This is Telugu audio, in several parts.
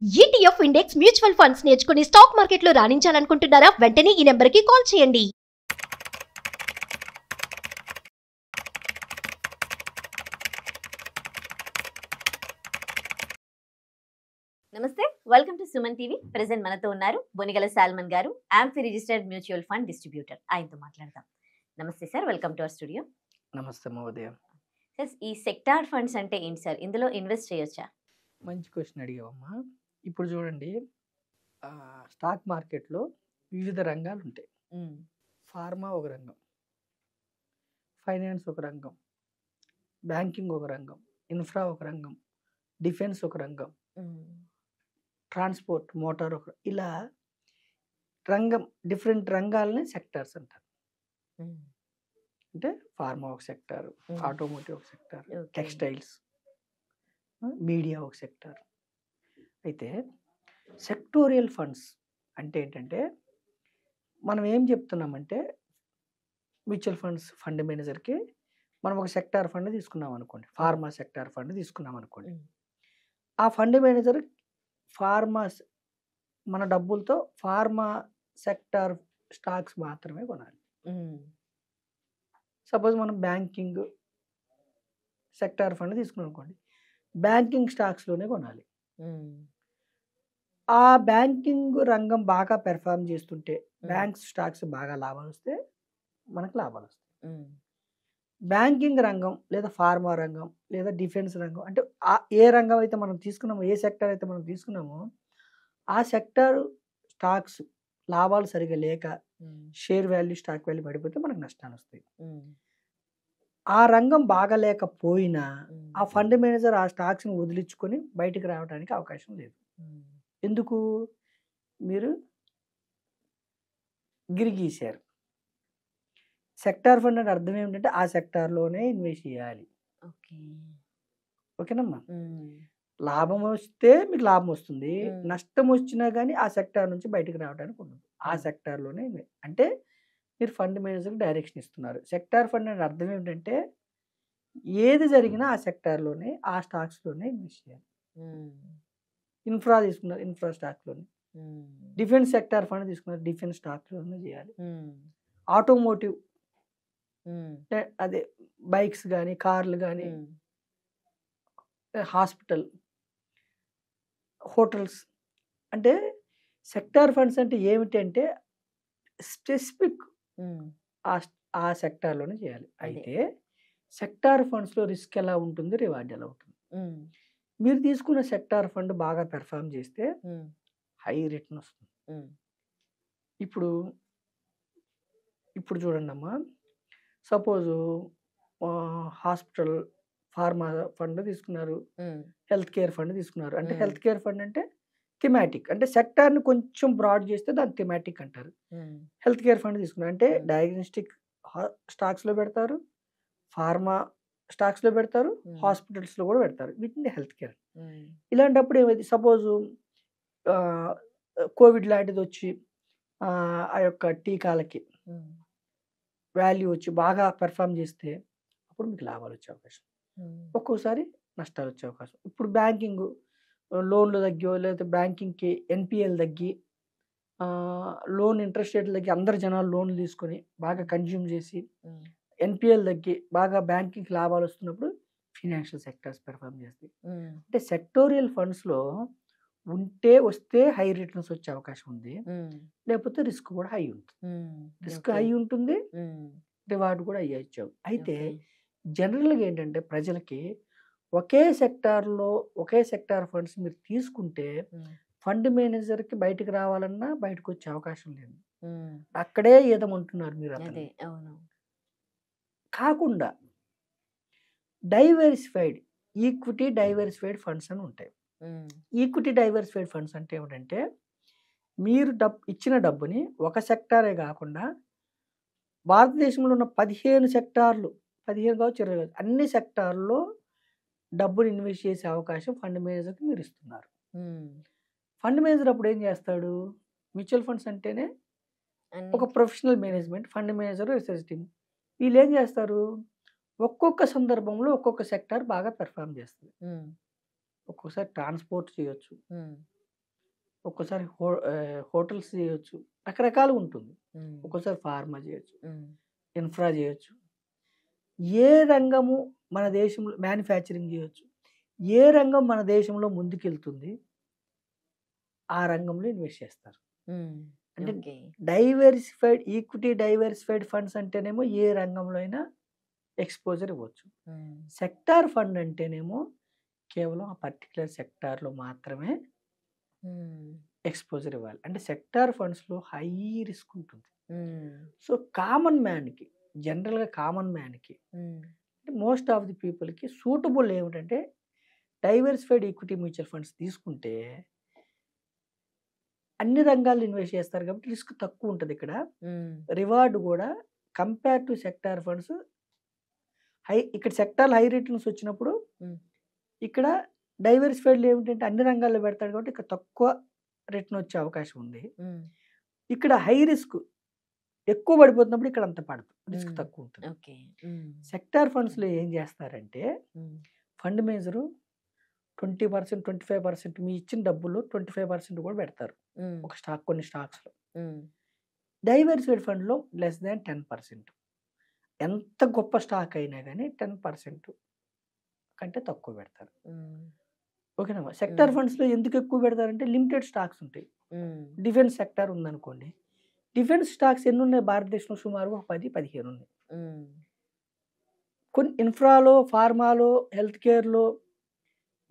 ఈటీఎఫ్ ఇండెక్స్ మ్యూచువల్ ఫండ్స్ నేర్చుకుని స్టాక్ మార్కెట్లో రాణించాలనుకుంటున్నారా? వెంటనే ఈ నెంబర్కి కాల్ చేయండి. నమస్తే, welcome to Suman TV. Present మనతో ఉన్నారు బొనిగల సాల్మన్ గారు, amphi registered mutual fund distributor. ఆయనతో మాట్లాడదాం. నమస్తే sir, welcome to our studio. నమస్తే మహోదయ. సార్, ఈ సెక్టార్ ఫండ్స్ అంటే ఏంటి సార్? ఇందులో ఇన్వెస్ట్ చేయొచ్చా? మంచి క్వశ్చన్ అడిగావమ్మా. ఇప్పుడు చూడండి, స్టాక్ మార్కెట్లో వివిధ రంగాలు ఉంటాయి. ఫార్మా ఒక రంగం, ఫైనాన్స్ ఒక రంగం, బ్యాంకింగ్ ఒక రంగం, ఇన్ఫ్రా ఒక రంగం, డిఫెన్స్ ఒక రంగం, ట్రాన్స్పోర్ట్ మోటార్ ఒక, ఇలా రంగం డిఫరెంట్ రంగాలని సెక్టార్స్ అంటారు. అంటే ఫార్మా ఒక సెక్టార్, ఆటోమోటివ్ ఒక సెక్టార్, టెక్స్టైల్స్, మీడియా ఒక సెక్టార్. అయితే సెక్టోరియల్ ఫండ్స్ అంటే ఏంటంటే, మనం ఏం చెప్తున్నామంటే, మ్యూచువల్ ఫండ్స్ ఫండ్ మేనేజర్కి మనం ఒక సెక్టార్ ఫండ్ తీసుకున్నాం అనుకోండి, ఫార్మా సెక్టార్ ఫండ్ తీసుకున్నాం అనుకోండి. ఆ ఫండ్ మేనేజర్ మన డబ్బులతో ఫార్మా సెక్టార్ స్టాక్స్ మాత్రమే కొనాలి. సపోజ్ మనం బ్యాంకింగ్ సెక్టార్ ఫండ్ తీసుకున్నాం అనుకోండి, బ్యాంకింగ్ స్టాక్స్లోనే కొనాలి. ఆ బ్యాంకింగ్ రంగం బాగా పెర్ఫామ్ చేస్తుంటే, బ్యాంక్స్ స్టాక్స్ బాగా లాభాలు వస్తే మనకు లాభాలు వస్తాయి. బ్యాంకింగ్ రంగం లేదా ఫార్మా రంగం లేదా డిఫెన్స్ రంగం, అంటే ఏ రంగం అయితే మనం తీసుకున్నామో, ఏ సెక్టార్ అయితే మనం తీసుకున్నామో, ఆ సెక్టార్ స్టాక్స్ లాభాలు సరిగా లేక షేర్ వాల్యూ, స్టాక్ వాల్యూ పడిపోతే మనకు నష్టాలు వస్తాయి. ఆ రంగం బాగా లేకపోయినా ఆ ఫండ్ మేనేజర్ ఆ స్టాక్స్ని వదిలించుకొని బయటకు రావడానికి అవకాశం లేదు. ఎందుకు? మీరు గిరిగీశారు. సెక్టార్ ఫండ్ అంటే అర్థం ఏమిటంటే, ఆ సెక్టార్లోనే ఇన్వెస్ట్ చేయాలి. ఓకేనమ్మా? లాభం వస్తే మీకు లాభం వస్తుంది, నష్టం వచ్చినా కానీ ఆ సెక్టార్ నుంచి బయటకు రావడానికి ఉండదు. ఆ సెక్టార్లోనే అంటే మీరు ఫండ్ మేనేజర్కి డైరెక్షన్ ఇస్తున్నారు. సెక్టార్ ఫండ్ అంటే అర్థం ఏమిటంటే, ఏది జరిగినా ఆ సెక్టార్లోనే, ఆ స్టాక్స్లోనే ఇన్వెస్ట్ చేయాలి. ఇన్ఫ్రా తీసుకున్నారు, ఇన్ఫ్రా స్టాక్లోనే. డిఫెన్స్ సెక్టార్ ఫండ్ తీసుకున్నారు, డిఫెన్స్ స్టాక్లోనే చేయాలి. ఆటోమోటివ్, అదే బైక్స్ కానీ, కార్లు కానీ, హాస్పిటల్, హోటల్స్, అంటే సెక్టార్ ఫండ్స్ అంటే ఏమిటంటే స్పెసిఫిక్ ఆ సెక్టార్లోనే చేయాలి. అయితే సెక్టార్ ఫండ్స్లో రిస్క్ ఎలా ఉంటుంది, రివార్డ్ ఎలా ఉంటుంది? మీరు తీసుకున్న సెక్టార్ ఫండ్ బాగా పెర్ఫామ్ చేస్తే హై రిటర్న్ వస్తుంది. ఇప్పుడు చూడండి అమ్మా, సపోజు హాస్పిటల్ ఫార్మా ఫండ్ తీసుకున్నారు, హెల్త్ కేర్ ఫండ్ తీసుకున్నారు. అంటే హెల్త్ కేర్ ఫండ్ అంటే థిమాటిక్, అంటే సెక్టార్ని కొంచెం బ్రాడ్ చేస్తే దాన్ని థిమాటిక్ అంటారు. హెల్త్ కేర్ ఫండ్ తీసుకున్నారు అంటే డయాగ్నోస్టిక్ స్టాక్స్లో పెడతారు, ఫార్మా స్టాక్స్లో పెడతారు, హాస్పిటల్స్లో కూడా పెడతారు. వీటిని హెల్త్ కేర్. ఇలాంటప్పుడు ఏమైంది, సపోజు కోవిడ్ లాంటిది వచ్చి ఆ యొక్క టీకాలకి వాల్యూ వచ్చి బాగా పెర్ఫామ్ చేస్తే అప్పుడు మీకు లాభాలు వచ్చే అవకాశం, ఒక్కోసారి నష్టాలు వచ్చే అవకాశం. ఇప్పుడు బ్యాంకింగ్ లోన్లు తగ్గి, లేకపోతే బ్యాంకింగ్కి ఎన్పిఎల్ తగ్గి, లోన్ ఇంట్రెస్ట్ రేట్లు తగ్గి, అందరు జనాలు లోన్లు తీసుకొని బాగా కన్జ్యూమ్ చేసి ఎన్పిఎల్ తగ్గి బాగా బ్యాంకింగ్కి లాభాలు వస్తున్నప్పుడు ఫినాన్షియల్ సెక్టర్స్ పెర్ఫామ్ చేస్తాయి. అంటే సెక్టోరియల్ ఫండ్స్లో వస్తే హై రిటర్న్స్ వచ్చే అవకాశం ఉంది, లేకపోతే రిస్క్ కూడా హై ఉంటుంది. రిస్క్ హై ఉంటుంది, రివార్డ్ కూడా హై ఇచ్చావు. అయితే జనరల్గా ఏంటంటే, ప్రజలకి ఒకే సెక్టార్ ఫండ్స్ మీరు తీసుకుంటే ఫండ్ మేనేజర్కి బయటకు రావాలన్నా బయటకు వచ్చే అవకాశం లేదు, అక్కడే ఏదమంటున్నారు మీరు. అతను కాకుండా డైవర్సిఫైడ్ ఈక్విటీ డైవర్సిఫైడ్ ఫండ్స్ అని ఉంటాయి. ఈక్విటీ డైవర్సిఫైడ్ ఫండ్స్ అంటే ఏమిటంటే, మీరు ఇచ్చిన డబ్బుని ఒక సెక్టారే కాకుండా భారతదేశంలో ఉన్న 15 సెక్టార్లు, 15 కావచ్చు, 20 కావచ్చు, అన్ని సెక్టార్లో డబ్బుని ఇన్వెస్ట్ చేసే అవకాశం ఫండ్ మేనేజర్కి మీరు ఇస్తున్నారు. ఫండ్ మేనేజర్ అప్పుడు ఏం చేస్తాడు? మ్యూచువల్ ఫండ్స్ అంటేనే ఒక professional management, fund manager, research team, వీళ్ళు ఏం చేస్తారు? ఒక్కొక్క సందర్భంలో ఒక్కొక్క సెక్టార్ బాగా పెర్ఫామ్ చేస్తుంది. ఒక్కొక్కసారి ట్రాన్స్పోర్ట్ చేయొచ్చు, ఒక్కోసారి హోటల్స్ చేయొచ్చు, రకరకాలుగా ఉంటుంది. ఒక్కోసారి ఫార్మా చేయొచ్చు, ఇన్ఫ్రా చేయొచ్చు. ఏ రంగము మన దేశంలో మ్యానుఫ్యాక్చరింగ్ చేయొచ్చు. ఏ రంగం మన దేశంలో ముందుకెళ్తుంది ఆ రంగంలో ఇన్వెస్ట్ చేస్తారు. అంటే డైవర్సిఫైడ్ ఈక్విటీ డైవర్సిఫైడ్ ఫండ్స్ అంటేనేమో ఏ రంగంలో అయినా ఎక్స్పోజర్ ఇవ్వచ్చు. సెక్టార్ ఫండ్ అంటేనేమో కేవలం ఆ పర్టికులర్ సెక్టార్లో మాత్రమే ఎక్స్పోజర్ ఇవ్వాలి. అంటే సెక్టార్ ఫండ్స్లో హై రిస్క్ ఉంటుంది. సో కామన్ మ్యాన్కి, జనరల్గా కామన్ మ్యాన్కి, మోస్ట్ ఆఫ్ ది పీపుల్కి సూటబుల్ ఏమిటంటే డైవర్సిఫైడ్ ఈక్విటీ మ్యూచువల్ ఫండ్స్ తీసుకుంటే అన్ని రంగాల్లో ఇన్వెస్ట్ చేస్తారు కాబట్టి రిస్క్ తక్కువ ఉంటుంది. ఇక్కడ రివార్డ్ కూడా కంపేర్ టు సెక్టార్ ఫండ్స్ ఇక్కడ సెక్టార్ హై రిటర్న్స్ వచ్చినప్పుడు ఇక్కడ డైవర్సిఫైడ్ ఏమిటంటే అన్ని రంగాల్లో పెడతాడు కాబట్టి ఇక్కడ తక్కువ రిటర్న్ వచ్చే అవకాశం ఉంది. ఇక్కడ హై రిస్క్ ఎక్కువ పడిపోతున్నప్పుడు ఇక్కడ అంత పడదు, రిస్క్ తక్కువ ఉంటుంది. సెక్టార్ ఫండ్స్లో ఏం చేస్తారంటే ఫండ్ మేనేజరు 20%, 25% మీ ఇచ్చిన డబ్బుల్లో 25% కూడా పెడతారు ఒక స్టాక్, కొన్ని స్టాక్స్లో. డైవర్సిఫైడ్ ఫండ్లో లెస్ దాన్ 10%. ఎంత గొప్ప స్టాక్ అయినా కానీ 10% కంటే తక్కువ పెడతారు. ఓకేనా? సెక్టార్ ఫండ్స్లో ఎందుకు ఎక్కువ పెడతారంటే లిమిటెడ్ స్టాక్స్ ఉంటాయి. డిఫెన్స్ సెక్టార్ ఉందనుకోండి, డిఫెన్స్ స్టాక్స్ ఎన్ని ఉన్నాయి భారతదేశంలో? సుమారుగా 10-15 ఉన్నాయి. కొన్ని ఇన్ఫ్రాలో, ఫార్మాలో, హెల్త్ కేర్లో,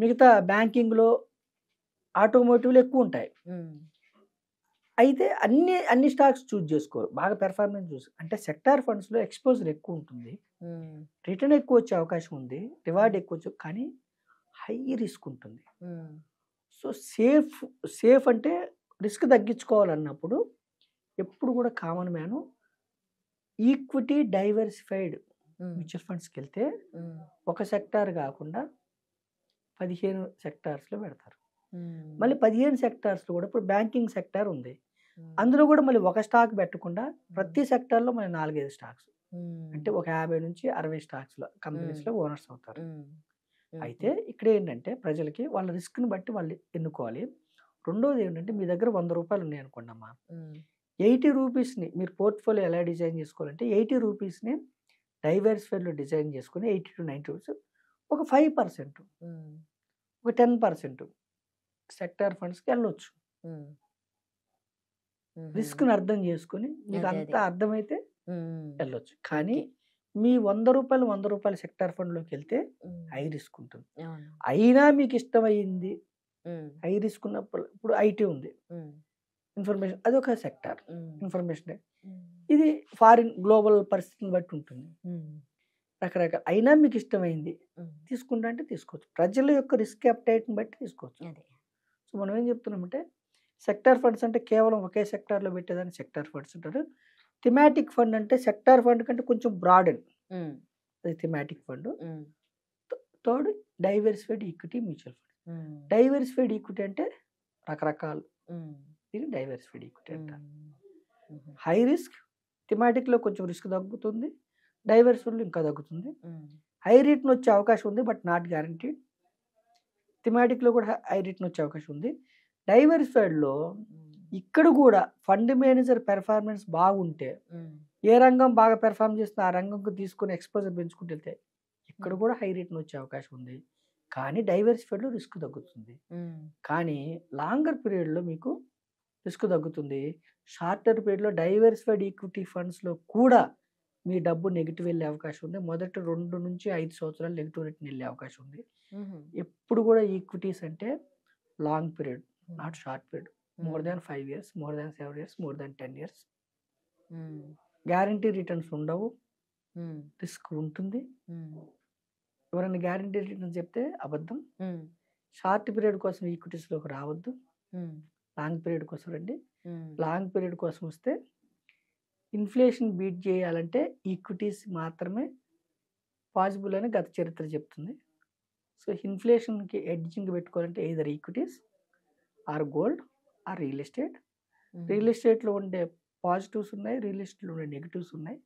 మిగతా బ్యాంకింగ్లో, ఆటోమోటివ్లో ఎక్కువ ఉంటాయి. అయితే అన్ని స్టాక్స్ చూస్ చేసుకోరు, బాగా పెర్ఫార్మెన్స్ చూసి. అంటే సెక్టార్ ఫండ్స్లో ఎక్స్పోజర్ ఎక్కువ ఉంటుంది, రిటర్న్ ఎక్కువ వచ్చే అవకాశం ఉంది, రివార్డ్ ఎక్కువ వచ్చు, కానీ హై రిస్క్ ఉంటుంది. సో సేఫ్ అంటే రిస్క్ తగ్గించుకోవాలన్నప్పుడు ఎప్పుడు కూడా common man equity diversified mutual ఫండ్స్కి వెళ్తే ఒక సెక్టార్ కాకుండా 15 సెక్టార్స్లో పెడతారు. మళ్ళీ 15 సెక్టార్స్లో కూడా ఇప్పుడు బ్యాంకింగ్ సెక్టార్ ఉంది, అందులో కూడా మళ్ళీ ఒక స్టాక్ పెట్టకుండా ప్రతి సెక్టార్లో మళ్ళీ 4-5 స్టాక్స్, అంటే ఒక 50 నుంచి 60 స్టాక్స్లో కంపెనీస్లో ఓనర్స్ అవుతారు. అయితే ఇక్కడ ఏంటంటే ప్రజలకి వాళ్ళ రిస్క్ని బట్టి వాళ్ళు ఎన్నుకోవాలి. రెండోది ఏంటంటే మీ దగ్గర 100 రూపాయలు ఉన్నాయి అనుకోండి అమ్మా, 80 రూపీస్ని మీరు పోర్ట్ఫోలియో ఎలా డిజైన్ చేసుకోవాలంటే 80 రూపీస్ని డైవర్సిఫైడ్లో డిజైన్ చేసుకుని 80 to 90 రూపీస్, ఒక 5%, ఒక 10% సెక్టార్ ఫండ్స్కి వెళ్ళొచ్చు. రిస్క్ని అర్థం చేసుకుని మీకు అంతా అర్థమైతే వెళ్ళొచ్చు. కానీ మీ 100 రూపాయలు సెక్టార్ ఫండ్లోకి వెళ్తే హై రిస్క్ ఉంటుంది. అయినా మీకు ఇష్టమైంది హై రిస్క్ ఉన్నప్పుడు, ఇప్పుడు ఐటీ ఉంది, ఇన్ఫర్మేషన్, అది ఒక సెక్టార్ ఇన్ఫర్మేషన్. ఇది ఫారిన్ గ్లోబల్ పరిస్థితిని బట్టి ఉంటుంది, రకరకాల. అయినా మీకు ఇష్టమైంది తీసుకుంటా అంటే తీసుకోవచ్చు, ప్రజల యొక్క రిస్క్ అప్టైట్ని బట్టి తీసుకోవచ్చు. సో మనం ఏం చెప్తున్నామంటే సెక్టార్ ఫండ్స్ అంటే కేవలం ఒకే సెక్టార్లో పెట్టేదాన్ని సెక్టార్ ఫండ్స్ అంటారు. థిమాటిక్ ఫండ్ అంటే సెక్టార్ ఫండ్ కంటే కొంచెం బ్రాడ్ అండ్ అది thematic fund. Third diversified equity mutual fund. Diversified equity అంటే రకరకాలు, ఇది డైవర్సిఫైడ్ ఈక్విటీ అంటారు. హై రిస్క్, థిమాటిక్లో కొంచెం రిస్క్ తగ్గుతుంది, డైవర్సిఫైడ్లో ఇంకా తగ్గుతుంది. హై రిటర్న్ వచ్చే అవకాశం ఉంది బట్ నాట్ గ్యారంటీడ్. థిమాటిక్లో కూడా హై రిటర్న్ వచ్చే అవకాశం ఉంది. డైవర్సిఫైడ్లో ఇక్కడ కూడా ఫండ్ మేనేజర్ పెర్ఫార్మెన్స్ బాగుంటే, ఏ రంగం బాగా పెర్ఫార్మ్ చేస్తుందో ఆ రంగంకు తీసుకుని ఎక్స్పోజర్ పెంచుకుంటూ వెళ్తే ఇక్కడ కూడా హై రిటర్న్ వచ్చే అవకాశం ఉంది. కానీ డైవర్సిఫైడ్లో రిస్క్ తగ్గుతుంది, కానీ లాంగర్ పీరియడ్లో మీకు రిస్క్ తగ్గుతుంది. షార్టర్ పీరియడ్లో డైవర్సిఫైడ్ ఈక్విటీ ఫండ్స్లో కూడా మీ డబ్బు నెగిటివ్ వెళ్ళే అవకాశం ఉంది. మొదటి 2 నుంచి 5 సంవత్సరాలు నెగిటివ్ రిటర్న్ వెళ్ళే అవకాశం ఉంది. ఎప్పుడు కూడా ఈక్విటీస్ అంటే long period, not short period. More than 5 years, more than 7 years, more than 10 years. Guarantee returns ఉండవు, రిస్క్ ఉంటుంది. ఎవరైనా గ్యారంటీ రిటర్న్స్ చెప్తే అబద్ధం. షార్ట్ పీరియడ్ కోసం ఈక్విటీస్లోకి రావద్దు, లాంగ్ పీరియడ్ కోసం రండి. లాంగ్ పీరియడ్ కోసం వస్తే ఇన్ఫ్లేషన్ బీట్ చేయాలంటే ఈక్విటీస్ మాత్రమే పాసిబుల్ అని గత చరిత్ర చెప్తుంది. సో ఇన్ఫ్లేషన్కి ఎడ్జింగ్ పెట్టుకోవాలంటే either equities or gold or real estate. Real ఎస్టేట్లో ఉండే పాజిటివ్స్ ఉన్నాయి, రియల్ ఎస్టేట్లో ఉండే నెగిటివ్స్ ఉన్నాయి.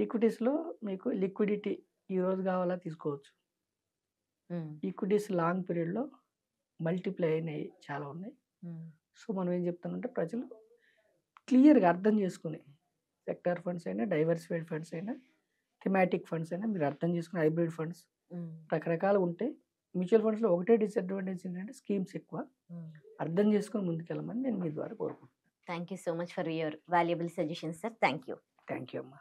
ఈక్విటీస్లో మీకు లిక్విడిటీ ఈ రోజు కావాలా తీసుకోవచ్చు. ఈక్విటీస్ లాంగ్ పీరియడ్లో మల్టిప్లై అయినాయి చాలా ఉన్నాయి. సో మనం ఏం చెప్తానంటే ప్రజలు క్లియర్గా అర్థం చేసుకుని సెక్టార్ ఫండ్స్ అయినా డైవర్సిఫైడ్ ఫండ్స్ అయినా థిమాటిక్ ఫండ్స్ అయినా మీరు అర్థం చేసుకుని హైబ్రిడ్ ఫండ్స్ రకరకాలు ఉంటాయి. మ్యూచువల్ ఫండ్స్లో ఒకటే డిసడ్వాంటేజ్ ఏంటంటే స్కీమ్స్ ఎక్కువ. అర్థం చేసుకుని ముందుకెళ్ళమని నేను మీ ద్వారా కోరుకుంటున్నాను. Thank you so much for your valuable suggestions sir. Thank you. Thank you అమ్మా.